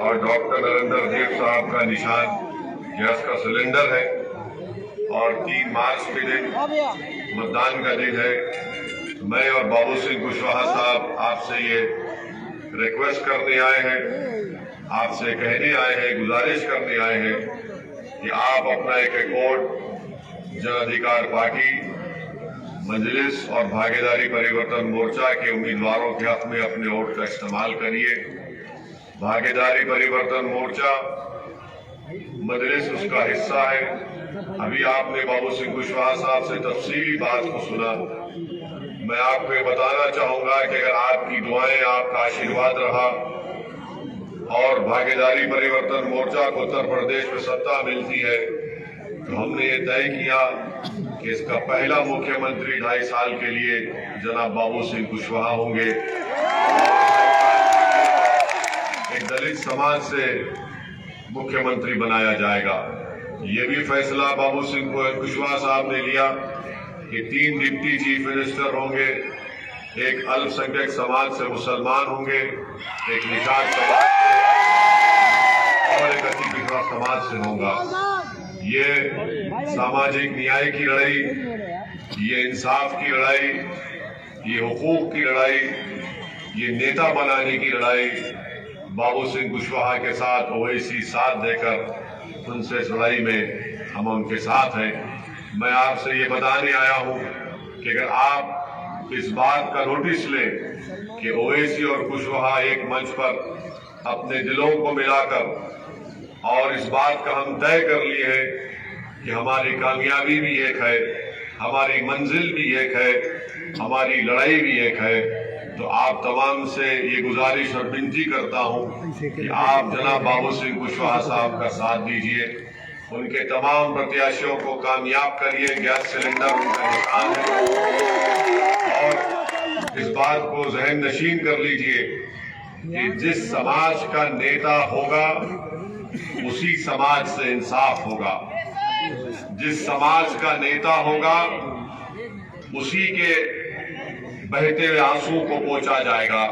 और डॉक्टर नरेंद्र देव साहब का निशान गैस का सिलेंडर है और 3 मार्च के दिन मतदान का दिन है। मैं और बाबू सिंह कुशवाहा साहब आपसे ये रिक्वेस्ट करने आए हैं, आपसे कहने आए हैं, गुजारिश करने आए हैं कि आप अपना एक रिकॉर्ड जन अधिकार पार्टी, मजलिस और भागीदारी परिवर्तन मोर्चा के उम्मीदवारों के हक में अपने वोट का इस्तेमाल करिए। भागीदारी परिवर्तन मोर्चा, मजलिस उसका हिस्सा है। अभी आपने बाबू सिंह कुशवाहा साहब से तफसीली बात को सुना। मैं आपको ये बताना चाहूंगा कि अगर आपकी दुआएं, आपका आशीर्वाद रहा और भागीदारी परिवर्तन मोर्चा को उत्तर प्रदेश में सत्ता मिलती है तो हमने ये तय किया कि इसका पहला मुख्यमंत्री 2.5 साल के लिए जनाब बाबू सिंह कुशवाहा होंगे। एक दलित समाज से मुख्यमंत्री बनाया जाएगा। ये भी फैसला बाबू सिंह कुशवाहा साहब ने लिया कि 3 डिप्टी चीफ मिनिस्टर होंगे, एक अल्पसंख्यक समाज से मुसलमान होंगे, एक निषाद समाज और एक अति पिछड़ा समाज से होगा। ये सामाजिक न्याय की लड़ाई, ये इंसाफ की लड़ाई, ये हुकूक की लड़ाई, ये नेता बनाने की लड़ाई बाबू सिंह कुशवाहा के साथ ओवैसी साथ देकर उनसे इस लड़ाई में हम उनके साथ हैं। मैं आपसे ये बताने आया हूं कि अगर आप इस बात का नोटिस लें कि ओवैसी और कुशवाहा एक मंच पर अपने दिलों को मिलाकर और इस बात का हम तय कर लिए हैं कि हमारी कामयाबी भी एक है, हमारी मंजिल भी एक है, हमारी लड़ाई भी एक है, तो आप तमाम से ये गुजारिश और विनती करता हूं कि आप जनाब बाबू सिंह कुशवाहा साहब का साथ दीजिए, उनके तमाम प्रत्याशियों को कामयाब करिए। गैस सिलेंडर उनका निशान है और इस बात को जहन नशीन कर लीजिए कि जिस समाज का नेता होगा उसी समाज से इंसाफ होगा, जिस समाज का नेता होगा उसी के बहते हुए आंसू को पोंछा जाएगा,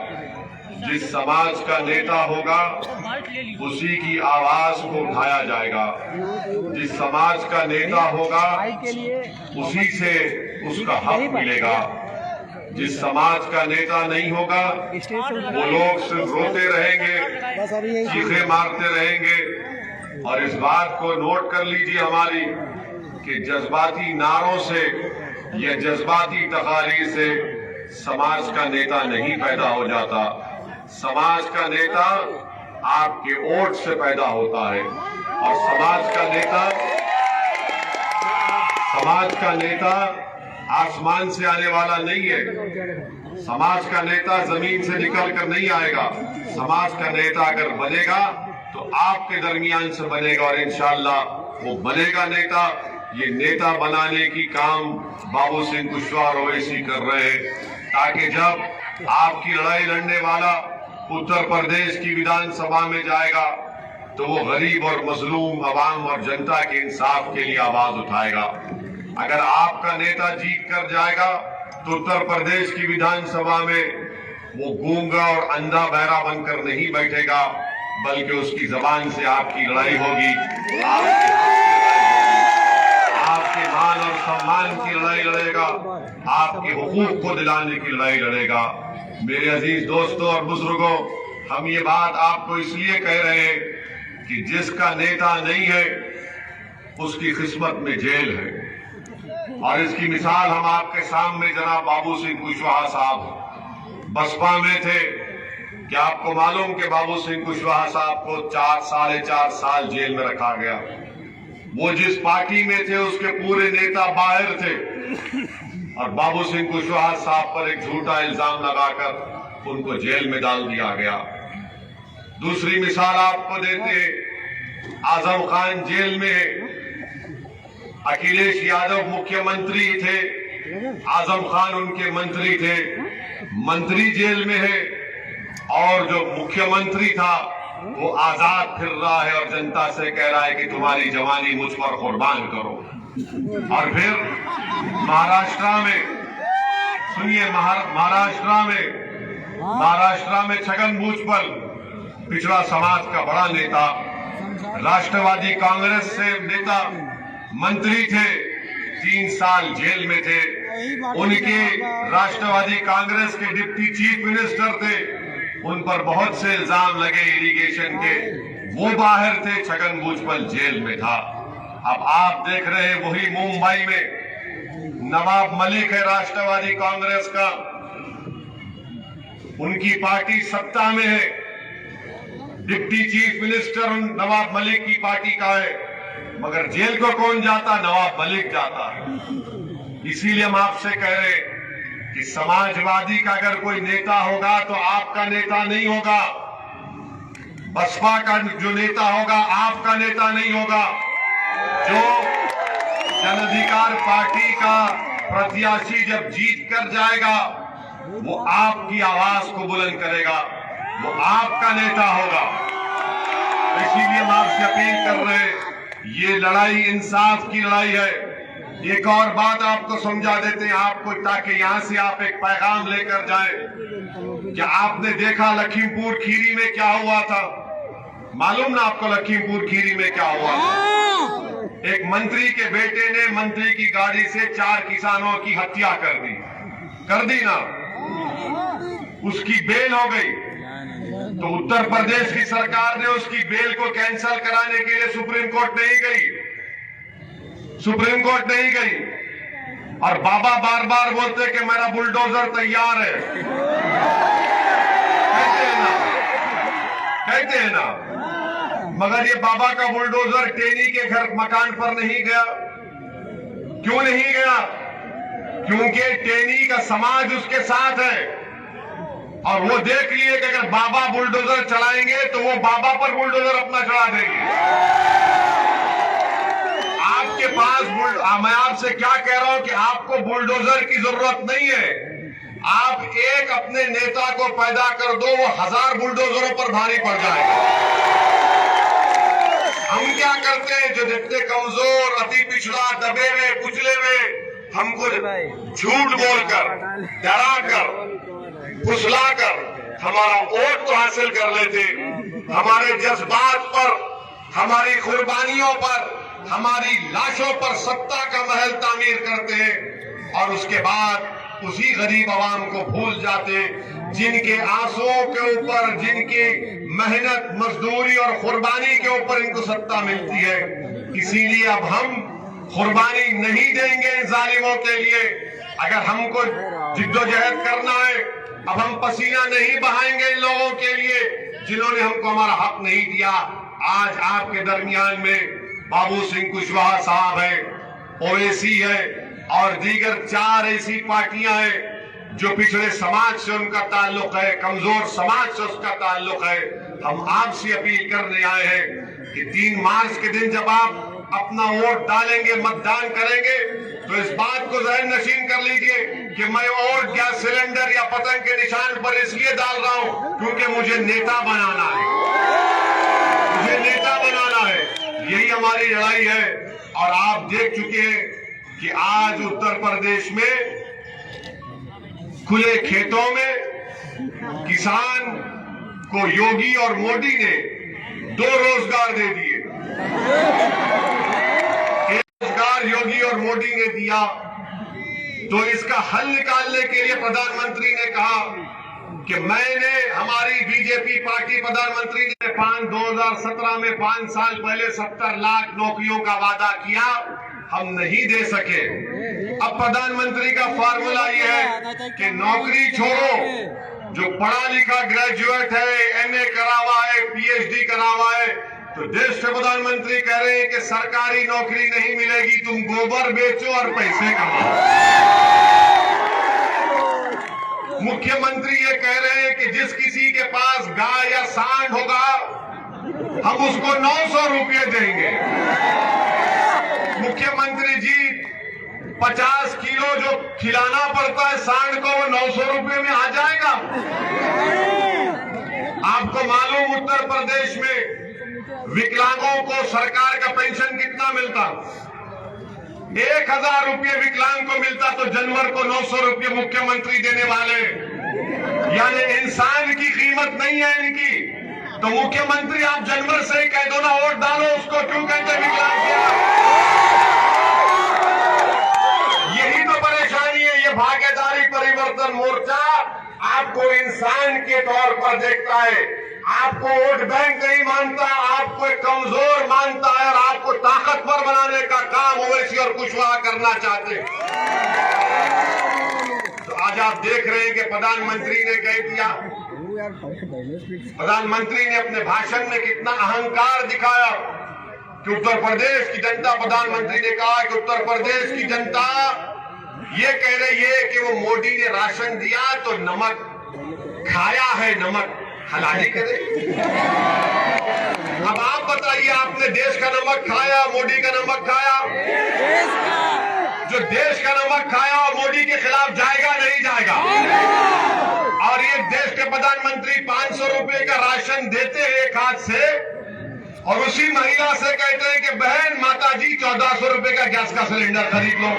जिस समाज का नेता होगा उसी की आवाज को उठाया जाएगा, जिस समाज का नेता होगा उसी से उसका हक मिलेगा। जिस समाज का नेता नहीं होगा वो लोग सिर्फ रोते रहेंगे, चीखे मारते रहेंगे। और इस बात को नोट कर लीजिए हमारी कि जज्बाती नारों से या जज्बाती तकारीर से समाज का नेता नहीं पैदा हो जाता। समाज का नेता आपके वोट से पैदा होता है और समाज का नेता आसमान से आने वाला नहीं है। समाज का नेता जमीन से निकल कर नहीं आएगा। समाज का नेता अगर बनेगा तो आपके दरमियान से बनेगा और इंशाअल्लाह वो बनेगा नेता। ये नेता बनाने की काम बाबू सिंह कुशवाहा ओवैसी कर रहे हैं ताकि जब आपकी लड़ाई लड़ने वाला उत्तर प्रदेश की विधानसभा में जाएगा तो वो गरीब और मजलूम अवाम और जनता के इंसाफ के लिए आवाज उठाएगा। अगर आपका नेता जीत कर जाएगा तो उत्तर प्रदेश की विधानसभा में वो गूंगा और अंधा बहरा बनकर नहीं बैठेगा, बल्कि उसकी जबान से आपकी लड़ाई होगी, आपके मान और सम्मान की लड़ाई लड़ेगा, आपके हुकूक को दिलाने की लड़ाई लड़ेगा। मेरे अजीज दोस्तों और बुजुर्गों, हम ये बात आपको इसलिए कह रहे हैं कि जिसका नेता नहीं है उसकी किस्मत में जेल है। और इसकी मिसाल हम आपके सामने जनाब बाबू सिंह कुशवाहा साहब बसपा में थे। क्या आपको मालूम कि बाबू सिंह कुशवाहा साहब को 4-4.5 साल जेल में रखा गया? वो जिस पार्टी में थे उसके पूरे नेता बाहर थे और बाबू सिंह कुशवाहा साहब पर एक झूठा इल्जाम लगाकर उनको जेल में डाल दिया गया। दूसरी मिसाल आपको देते, आजम खान जेल में है, अखिलेश यादव मुख्यमंत्री थे, आजम खान उनके मंत्री थे, मंत्री जेल में है और जो मुख्यमंत्री था वो आजाद फिर रहा है और जनता से कह रहा है कि तुम्हारी जवानी मुझ पर कुर्बान करो। और फिर महाराष्ट्र में सुनिए, महाराष्ट्र में छगन भुजबल पिछड़ा समाज का बड़ा नेता, राष्ट्रवादी कांग्रेस से नेता, मंत्री थे, 3 साल जेल में थे। उनके राष्ट्रवादी कांग्रेस के डिप्टी चीफ मिनिस्टर थे, उन पर बहुत से इल्जाम लगे इरिगेशन के, वो बाहर थे, छगन भुजबल जेल में था। अब आप देख रहे हैं वही मुंबई में नवाब मलिक है राष्ट्रवादी कांग्रेस का, उनकी पार्टी सत्ता में है, deputy chief minister Nawab Malik की पार्टी का है, मगर जेल को कौन जाता? नवाब मलिक जाता है। इसीलिए हम आपसे कह रहे कि समाजवादी का अगर कोई नेता होगा तो आपका नेता नहीं होगा, बसपा का जो नेता होगा आपका नेता नहीं होगा। जो जन अधिकार पार्टी का प्रत्याशी जब जीत कर जाएगा वो आपकी आवाज को बुलंद करेगा, वो आपका नेता होगा। इसीलिए हम आपसे अपील कर रहे हैं, ये लड़ाई इंसाफ की लड़ाई है। एक और बात आपको समझा देते हैं आपको, ताकि यहां से आप एक पैगाम लेकर जाएं। क्या आपने देखा लखीमपुर खीरी में क्या हुआ था? मालूम ना आपको लखीमपुर खीरी में क्या हुआ था? एक मंत्री के बेटे ने मंत्री की गाड़ी से 4 किसानों की हत्या कर दी ना, उसकी बेल हो गई। तो उत्तर प्रदेश की सरकार ने उसकी बेल को कैंसिल कराने के लिए सुप्रीम कोर्ट नहीं गई। और बाबा बार बार बोलते कि मेरा बुलडोजर तैयार है, कहते हैं ना, मगर ये बाबा का बुलडोजर टेनी के घर मकान पर नहीं गया। क्यों नहीं गया? क्योंकि टेनी का समाज उसके साथ है और वो देख लिए कि अगर बाबा बुलडोजर चलाएंगे तो वो बाबा पर बुलडोजर अपना चढ़ा देंगे। आपके पास मैं आपसे क्या कह रहा हूं कि आपको बुलडोजर की जरूरत नहीं है। आप एक अपने नेता को पैदा कर दो, वो 1000 बुलडोजरों पर भारी पड़ जाएगा। हम क्या करते हैं, जो जितने कमजोर, अति पिछड़ा, दबे हुए, कुचले हुए, हमको झूठ बोलकर, डराकर, फुसलाकर हमारा वोट तो हासिल कर लेते, हमारे जज्बात पर, हमारी कुर्बानियों पर, हमारी लाशों पर सत्ता का महल तामीर करते हैं और उसके बाद उसी गरीब आवाम को भूल जाते जिनके आंसुओं के ऊपर, जिनकी मेहनत, मजदूरी और कुर्बानी के ऊपर इनको सत्ता मिलती है। इसीलिए अब हम कुर्बानी नहीं देंगे इन जालिमों के लिए। अगर हमको जिद्दोजहद करना है, अब हम पसीना नहीं बहाएंगे इन लोगों के लिए जिन्होंने हमको हमारा हक नहीं दिया। आज आपके दरमियान में बाबू सिंह कुशवाहा साहब है, ओवैसी है और दीगर 4 ऐसी पार्टियां हैं जो पिछड़े समाज से उनका ताल्लुक है, कमजोर समाज से उसका ताल्लुक है। हम आपसे अपील करने आए हैं कि 3 मार्च के दिन जब आप अपना वोट डालेंगे, मतदान करेंगे, तो इस बात को ज़हन नशीन कर लीजिए कि मैं वोट गैस सिलेंडर या पतंग के निशान पर इसलिए डाल रहा हूं क्योंकि मुझे नेता बनाना है, मुझे नेता बनाना है। यही हमारी लड़ाई है। और आप देख चुके हैं कि आज उत्तर प्रदेश में खुले खेतों में किसान को योगी और मोदी ने 2 रोजगार दे दिए। एक रोजगार योगी और मोदी ने दिया, तो इसका हल निकालने के लिए प्रधानमंत्री ने कहा कि मैंने, हमारी बीजेपी पार्टी प्रधानमंत्री ने 2017 में 5 साल पहले 70 लाख नौकरियों का वादा किया, हम नहीं दे सके। अब प्रधानमंत्री का फार्मूला ये है कि नौकरी छोड़ो, जो पढ़ा लिखा ग्रेजुएट है, एमए करा हुआ है, पीएचडी करा हुआ है, तो देश के प्रधानमंत्री कह रहे हैं कि सरकारी नौकरी नहीं मिलेगी, तुम गोबर बेचो और पैसे कमाओ। मुख्यमंत्री ये कह रहे हैं कि जिस किसी के पास गाय या सांड होगा हम उसको 900 रुपये देंगे। मुख्यमंत्री जी 50 किलो जो खिलाना पड़ता है सांड को, वो 900 रुपये में आ जाएगा। आपको मालूम उत्तर प्रदेश में विकलांगों को सरकार का पेंशन कितना मिलता? 1000 रुपये विकलांग को मिलता, तो जानवर को 900 रुपये मुख्यमंत्री देने वाले। यानी इंसान की कीमत नहीं है इनकी, तो मुख्यमंत्री आप जनवरी से ही कह दो ना, वोट डालो उसको, क्यों कहते विकलांग किया? यही तो परेशानी है। ये भागीदारी परिवर्तन मोर्चा आपको इंसान के तौर पर देखता है, आपको वोट बैंक नहीं मानता, आपको एक कमजोर मानता है और आपको ताकतवर बनाने का काम ओवैसी और कुशवाहा करना चाहते हैं। तो आज आप देख रहे हैं कि प्रधानमंत्री ने कह दिया, प्रधानमंत्री ने अपने भाषण में कितना अहंकार दिखाया कि उत्तर प्रदेश की जनता, प्रधानमंत्री ने कहा कि उत्तर प्रदेश की जनता ये कह रही है कि वो मोदी ने राशन दिया तो नमक खाया है, नमक हलाली करे। अब आप बताइए, आपने देश का नमक खाया, मोदी का नमक खाया? जो देश का नमक खाया और मोदी के खिलाफ जाएगा नहीं जाएगा? और ये देश के प्रधानमंत्री 500 रुपए का राशन देते हैं एक हाथ से और उसी महिला से कहते हैं कि बहन माताजी 1400 रुपए का गैस का सिलेंडर खरीद लो।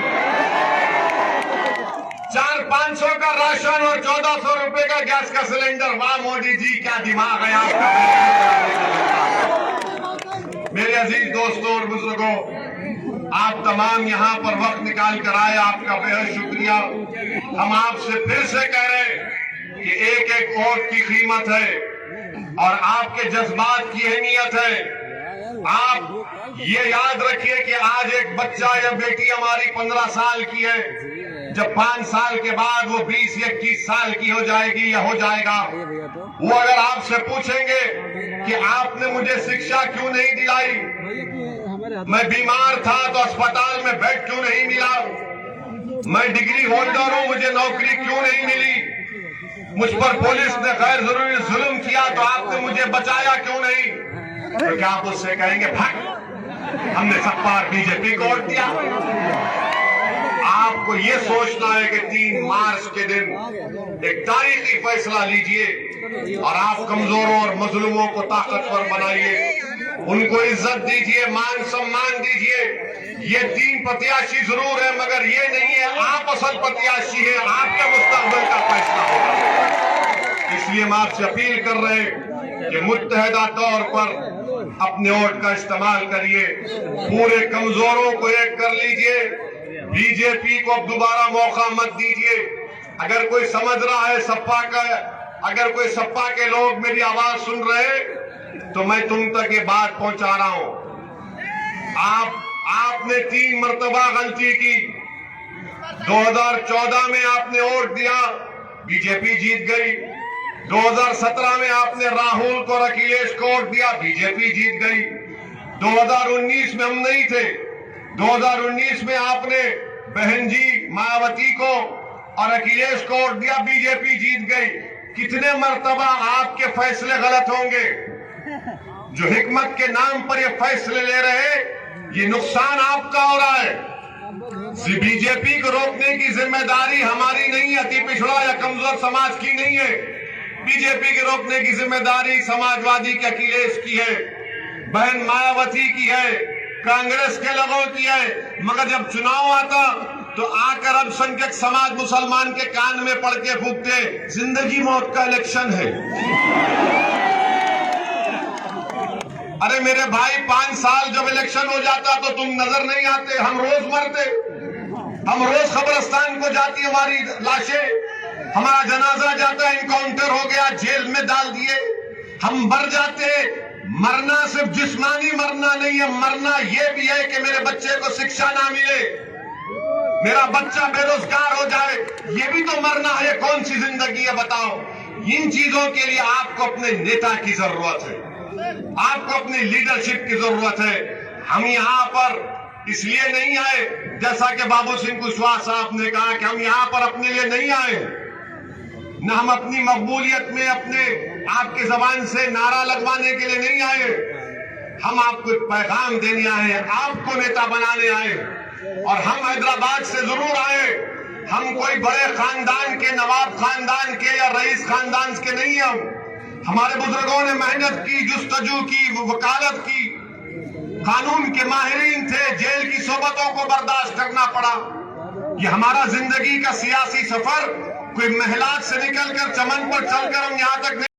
400-500 का राशन और 1400 रुपए का गैस का सिलेंडर। वाह मोदी जी, क्या दिमाग है आपका। मेरे अजीज दोस्तों और बुजुर्गों, आप तमाम यहाँ पर वक्त निकाल कर आए, आपका बेहद शुक्रिया। हम आपसे फिर से कह रहे हैं कि एक एक वोट की कीमत है और आपके जज्बात की अहमियत है। आप ये याद रखिए कि आज एक बच्चा या बेटी हमारी 15 साल की है, जब 5 साल के बाद वो 20 या 21 साल की हो जाएगी या हो जाएगा, वो अगर आपसे पूछेंगे कि आपने मुझे शिक्षा क्यों नहीं दिलाई, मैं बीमार था तो अस्पताल में बेड क्यों नहीं मिला, मैं डिग्री होल्डर हूं मुझे नौकरी क्यों नहीं मिली, मुझ पर पुलिस ने गैर जरूरी जुल्म किया तो आपने मुझे बचाया क्यों नहीं, तो क्या आप उससे कहेंगे भाग हमने सब पार बीजेपी को वोट दिया? आपको ये सोचना है कि 3 मार्च के दिन एक तारीखी फैसला लीजिए और आप कमजोरों और मजलूमों को ताकतवर बनाइए, उनको इज्जत दीजिए, मान सम्मान दीजिए। ये 3 प्रत्याशी जरूर है मगर ये नहीं है आप असल प्रत्याशी है, आपके मुस्तकबिल का फैसला होगा। इसलिए हम आपसे अपील कर रहे हैं कि मुत्तहदा तौर पर अपने वोट का इस्तेमाल करिए, पूरे कमजोरों को एक कर लीजिए, बीजेपी को अब दोबारा मौका मत दीजिए। अगर कोई समझ रहा है सपा का, अगर कोई सपा के लोग मेरी आवाज सुन रहे तो मैं तुम तक ये बात पहुंचा रहा हूं। आपने 3 मर्तबा गलती की। 2014 में आपने वोट दिया, बीजेपी जीत गई। 2017 में आपने राहुल को और अखिलेश को वोट दिया, बीजेपी जीत गई। 2019 में हम नहीं थे, 2019 में आपने बहन जी मायावती को और अखिलेश को वोट दिया, बीजेपी जीत गई। कितने मर्तबा आपके फैसले गलत होंगे? जो हिकमत के नाम पर ये फैसले ले रहे हैं, ये नुकसान आपका हो रहा है। बीजेपी को रोकने की जिम्मेदारी हमारी नहीं है, अति पिछड़ा या कमजोर समाज की नहीं है। बीजेपी को रोकने की जिम्मेदारी समाजवादी के अखिलेश की है, बहन मायावती की है, कांग्रेस के लोगों की है। मगर जब चुनाव आता तो आकर अल्पसंख्यक समाज मुसलमान के कान में पड़ के फूकते, जिंदगी मौत का इलेक्शन है। अरे मेरे भाई, 5 साल जब इलेक्शन हो जाता तो तुम नजर नहीं आते, हम रोज मरते, हम रोज कब्रिस्तान को जाती हमारी लाशें, हमारा जनाजा जाता है, इनकाउंटर हो गया, जेल में डाल दिए, हम मर जाते। मरना सिर्फ जिस्मानी मरना नहीं है, मरना यह भी है कि मेरे बच्चे को शिक्षा ना मिले, मेरा बच्चा बेरोजगार हो जाए, ये भी तो मरना है। कौन सी जिंदगी है बताओ? इन चीजों के लिए आपको अपने नेता की जरूरत है, आपको अपनी लीडरशिप की जरूरत है। हम यहाँ पर इसलिए नहीं आए, जैसा कि बाबू सिंह कुशवाहा साहब ने कहा कि हम यहाँ पर अपने लिए नहीं आए, न हम अपनी मकबूलियत में अपने आपके जबान से नारा लगवाने के लिए नहीं आए, हम आपको पैगाम देने आए, आपको नेता बनाने आए। और हम हैदराबाद से जरूर आए, हम कोई बड़े खानदान के, नवाब खानदान के या रईस खानदान के नहीं हम। हमारे बुजुर्गों ने मेहनत की, जुस्तजू की, वकालत की, कानून के माहिरीन थे, जेल की सोबतों को बर्दाश्त करना पड़ा। ये हमारा जिंदगी का सियासी सफर कोई महलात से निकलकर चमन पर चलकर हम यहाँ तक नहीं